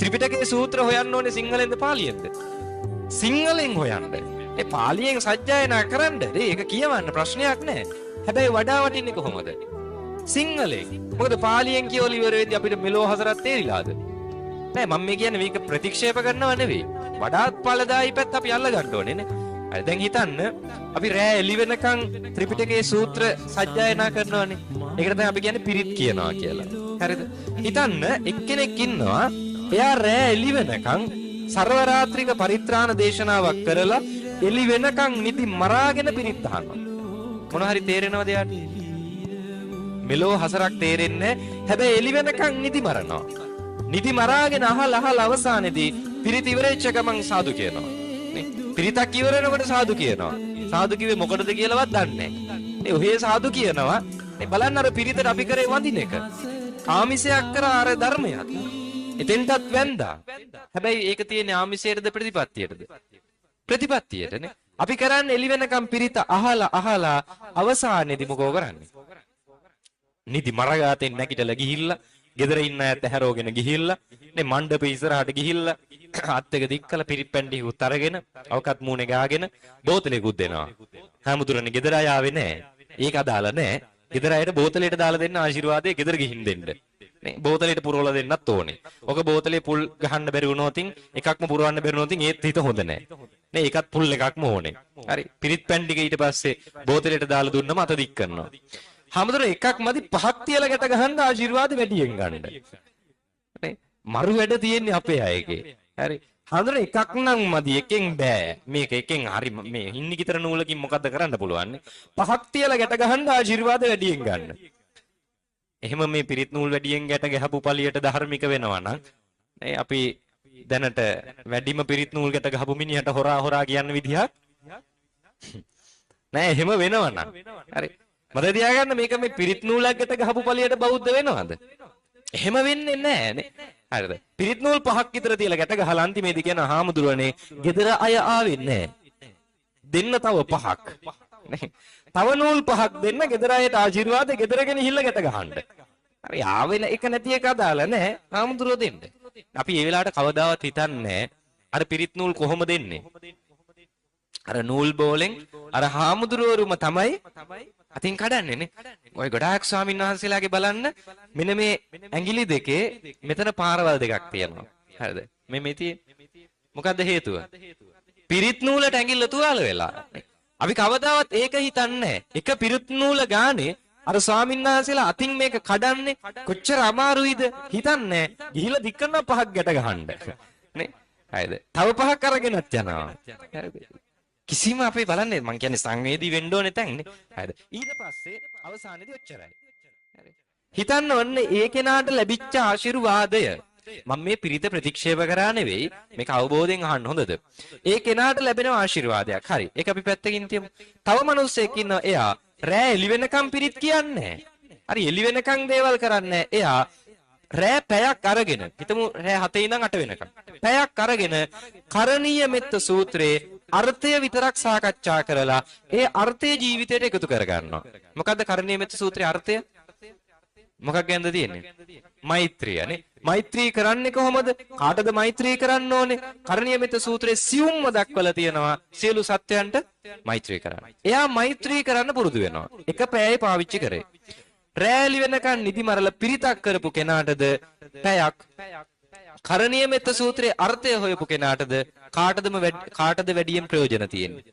ත්‍රිපිටකයේ සූත්‍ර හොයන්න ඕනේ සිංහලෙන්ද පාලියෙන්ද? සිංහලෙන් හොයන්න. ඒ පාලියෙන් සජ්ජායනා කරන්න. ඒක කියවන්න ප්‍රශ්නයක් නැහැ. හැබැයි වඩා වටින්නේ කොහොමද? සිංහලෙන්. මොකද පාලියෙන් කියවල ඉවර වෙද්දී අපිට මෙලෝ හතරක් තේරිලාද? නෑ මම මේ කියන්නේ මේක ප්‍රතික්ෂේප කරනව නෙවෙයි. වඩාත් ඵලදායී පැත්ත අපි අල්ල ගන්න ඕනේ නේ. හරි දැන් හිතන්න අපි රෑ එළි වෙනකන් ත්‍රිපිටකයේ සූත්‍ර සජ්ජායනා කරනවානේ. ඒකට තමයි අපි කියන්නේ පිරිත් කියනවා කියලා. හරිද? හිතන්න එක්කෙනෙක් ඉන්නවා එයා රෑ එළි වෙනකන් සර්ව රාත්‍රික පරිත්‍රාණ දේශනාවක් කරලා එළි වෙනකන් නිදි මරාගෙන පිරිත් අහනවා. මොන හරි තේරෙනවද යාට? මෙලෝ හසරක් තේරෙන්නේ හැබැයි එළි වෙනකන් නිදි මරනවා. නිදි මරාගෙන අහලා අවසානයේදී පිරිත ඉවරෙච්ච ගමන් සාදු කියනවා. නේ? පිරිතක් ඉවර වෙනකොට සාදු කියනවා. සාදු කිව්වේ මොකටද කියලාවත් දන්නේ නැහැ. නේ ඔහේ සාදු කියනවා. නේ බලන්න අර පිරිතට අපි කරේ වඳින එක. ආමිෂයක් කරා අර ධර්මයක්. එතෙන්ටත් වැන්දා. හැබැයි ඒක තියෙන්නේ ආමිෂයටද ප්‍රතිපත්තියටද? ප්‍රතිපත්තියටනේ. අපි කරන්නේ එළි වෙනකම් පිරිත අහලා අවසානයේදී මොකෝ කරන්නේ? නිදි මරගාතෙන් නැගිටලා ගිහිල්ලා ගෙදර ඉන්න අයත් ඇහැරෝගෙන ගිහිල්ලා නේ මණ්ඩපේ ඉස්සරහට ගිහිල්ලා අත් එක දික් කළ පිරිත් පැණ්ඩි උත් අරගෙන අවකත් මූණේ ගාගෙන බෝතලෙකුත් දෙනවා. හැමතුරනේ ගෙදර අය ආවේ නැහැ. ඒක අදාළ නැහැ. ගෙදර අයට බෝතලෙට දාලා දෙන්න ආශිර්වාදයේ ගෙදර ගිහින් දෙන්න. නේ බෝතලෙට පුරවලා දෙන්නත් ඕනේ. ඔක බෝතලේ පුල් ගහන්න බැරි වුණොත් එකක්ම පුරවන්න බැරි වුණොත් ඒත් හිත හොඳ නැහැ. නේ ඒකත් පුල් එකක්ම ඕනේ. හරි පිරිත් පැණ්ඩික ඊට පස්සේ බෝතලෙට දාලා දුන්නම අත දික් කරනවා. හැමදෙර එකක් මදි පහක් තියලා ගැට ගහන්න ආශිර්වාද වැඩියෙන් ගන්න. නේ මරු වැඩ තියෙන්නේ අපේ අයගේ. හරි. හැමදෙර එකක් නම් මදි එකෙන් බෑ. මේක එකෙන් හරි මේ හින්නි කිතර නූලකින් මොකද්ද කරන්න පුළුවන්? පහක් තියලා ගැට ගහන්න ආශිර්වාද වැඩියෙන් ගන්න. එහෙම මේ පිරිත් නූල් වැඩියෙන් ගැට ගහපු පළියට ධර්මික වෙනවා නම් නේ අපි දැනට වැඩිම පිරිත් නූල් ගැට ගහපු මිනිහට හොරා කියන්න විදිහක් නෑ. එහෙම වෙනවා නම් හරි මට තියාගන්න මේක මේ පිරිත් නූලකට ගහපු පළියට බෞද්ධ වෙනවද? එහෙම වෙන්නේ නැහැ නේ. හරිද? පිරිත් නූල් පහක් විතර තියලා ගැට ගහලා අන්තිමේදී කියන හාමුදුරනේ ගෙදර අය ආවේ නැහැ. දෙන්න තව පහක්. නේ. තව නූල් පහක් දෙන්න ගෙදර අයට ආශිර්වාද ගෙදරගෙන හිල්ල ගැට ගහන්න. හරි ආවෙන එක නැති එක අදාළ නැහැ. හාමුදුරුවෝ දෙන්න. අපි මේ වෙලාවට කවදාවත් හිතන්නේ අර පිරිත් නූල් කොහොම දෙන්නේ? අර නූල් බෝලෙන් අර හාමුදුරුවරුම තමයි අතින් කඩන්නේ නේ. ඔය ගොඩාක් ස්වාමීන් වහන්සේලාගේ බලන්න මෙන්න මේ ඇඟිලි දෙකේ මෙතන පාරවල් දෙකක් තියෙනවා. හරිද? මේ තියෙන්නේ මොකද්ද හේතුව? පිරිත් නූලට ඇඟිල්ල තුවාල වෙලා. අපි කවදාවත් ඒක හිතන්නේ එක පිරිත් නූල ගානේ අර ස්වාමීන් වහන්සේලා අතින් මේක කඩන්නේ කොච්චර අමාරුයිද හිතන්නේ. ගිහිලා දික් කරනවා පහක් ගැට ගහන්න. නේ? හරිද? තව පහක් අරගෙනත් යනවා. හරිද? කිසිම අපි බලන්නේ මං කියන්නේ සංවේදී වෙන්න ඕනේ තැන් නේ. හරිද? ඊට පස්සේ අවසානයේදී ඔච්චරයි. හරි. හිතන්න ඕනේ ඒ කෙනාට ලැබිච්ච ආශිර්වාදය. මම මේ පිරිත ප්‍රතික්ෂේප කරා නෙවෙයි මේක අවබෝධයෙන් අහන්න හොඳද? ඒ කෙනාට ලැබෙන ආශිර්වාදයක්. හරි. ඒක අපි පැත්තකින් තියමු. තව මිනිස්සෙක් ඉන්නවා එයා රෑ එළි වෙනකම් පිරිත් කියන්නේ නැහැ. හරි එළි වෙනකම් දේවල් කරන්නේ එයා රෑ පැයක් අරගෙන හිතමු රෑ 7 ඉඳන් 8 වෙනකම්. පැයක් අරගෙන කරණීය මෙත්ත සූත්‍රයේ අර්ථය විතරක් සාකච්ඡා කරලා ඒ අර්ථය ජීවිතයට එකතු කර ගන්නවා. මොකද්ද කරණීය මෙත්ත සූත්‍රයේ අර්ථය? මොකක් ගැනද තියෙන්නේ? මෛත්‍රියනේ. මෛත්‍රී කරන්නේ කොහොමද? කාටද මෛත්‍රී කරන්න ඕනේ? කරණීය මෙත්ත සූත්‍රයේ සියුම්ම දක්වලා තියෙනවා සියලු සත්‍යයන්ට මෛත්‍රී කරන්න. එයා මෛත්‍රී කරන්න පුරුදු වෙනවා. එක පැයයි පාවිච්චි කරේ. රැලි වෙනකන් නිදි මරලා පිරිතක් කරපු කෙනාටද පැයක් කරණීය මෙත්ත සූත්‍රයේ අර්ථය හොයපු කෙනාටද කාටද වැඩියෙන් ප්‍රයෝජන තියෙන්නේ?